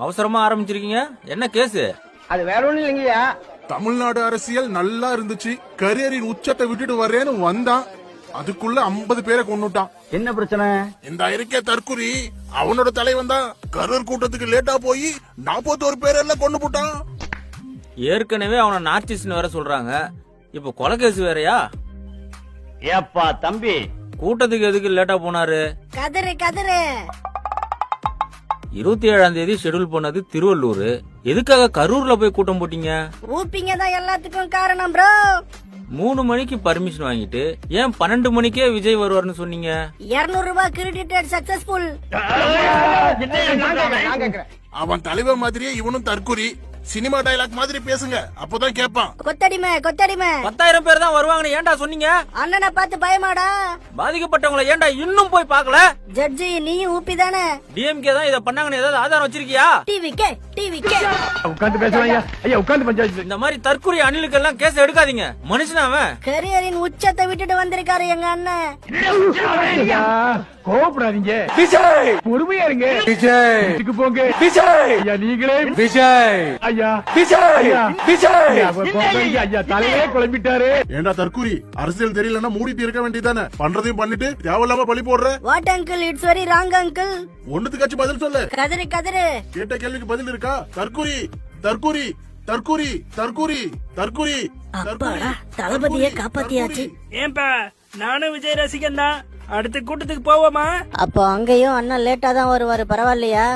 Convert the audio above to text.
அவசரமா ஆரம்பிச்சிருக்கீங்க, என்ன கேஸ்? அது வேற ஒண்ணும் இல்லைங்கய்யா. தமிழ்நாடு அரசியல் நல்லா இருந்துச்சு, கரியரின் உச்சத்தை விட்டுட்டு வர்றேன்னு வந்தான், அதுக்குள்ள 50 பேரை கொன்னுட்டான். என்ன பிரச்சனை? இந்த இருக்கே தற்குறி, அவனோட தலைவன் தான் கரூர் கூட்டத்துக்கு லேட்டா போய் 41 பேர் எல்லாம் கொண்டு போட்டான். ஏற்கனவே அவனை நார்த்திஸ்ட் வேற சொல்றாங்க, இப்ப கொலை கேஸ் வேறயா? ஏப்பா தம்பி, கூட்டத்துக்கு எதுக்கு லேட்டா போனாரு? கதறு கதறு. 27ஆம் தேதி ஷெட்யூல் பண்ணது திருவள்ளூர், எதுக்காக கரூர்ல போய் கூட்டம் போட்டீங்க? ஊப்பிங்க தான் எல்லாத்துக்கும் காரணம் ப்ரோ. 3 மணிக்கு பர்மிஷன் வாங்கிட்டு ஏன் 12 மணிக்கே விஜய் வருவார்னு சொன்னீங்க? 200 ரூபாய் கிரெடிட்டட் சக்சஸ்ஃபுல். நான் கேக்குறேன். அவன் தலைவன் மாதிரியே இவனும் தற்குறி, சினிமா டயலாக் மாதிரி பேசுங்க, அப்பதான் கேட்பான். கொத்தடிமை கொத்தடிமை. 10,000 பேர் தான் வருவாங்கன்னு ஏன்டா சொன்னீங்க? அண்ணனை பார்த்து பயமாடா? பாதிக்கப்பட்டவங்களை ஏன்டா இன்னும் போய் பார்க்கல? ஜட்ஜி நீயும் ஊப்பி தானே? டிஎம்கே தான் இத பண்ணாங்கன்னு ஏதாவது ஆதாரம் வச்சிருக்கியா? டிவிக்கே டிவிக்கே. உட்கார்ந்து பேசுவாங்க ஐயா, உட்கார்ந்து பஞ்சாயத்து. இந்த மாதிரி தற்குறி அணிலுக்கு எல்லாம் கேஸ் எடுக்காதீங்க, மனுஷன் அவன். கரியரின் உச்சத்தை விட்டுட்டு வந்திருக்காரு எங்க அண்ணன். கோபப்படாதீங்க, பொறுமையா இருங்க. வீட்டுக்கு போங்க. ஐயா நீங்களே ஐயா ஐயா தலையே குழம்பிட்டாரு. ஏண்டா தற்குறி, அரசியல் தெரியலன்னா மூடிட்டு இருக்க வேண்டியதானே, பண்றதையும் பண்ணிட்டு தேவையில்லாம பழி போடுற. What uncle, it's very wrong uncle. ஒண்ணுத்துக்காச்சும் பதில் சொல்லு. கதறு கதறு. கேட்ட கேள்விக்கு பதில் இருக்கா? தற்குறி தற்குறி தற்குறி தற்குறி தற்குறி. அப்பாடா, தளபதியை காப்பாத்தியாச்சு. ஏன்பா, நானும் விஜய் ரசிகன் தான். அடுத்த கூட்டத்துக்கு போவோமா? அப்போ அங்கேயும் அண்ணன் லேட்டா தான் வருவாரு, பரவாயில்லையா?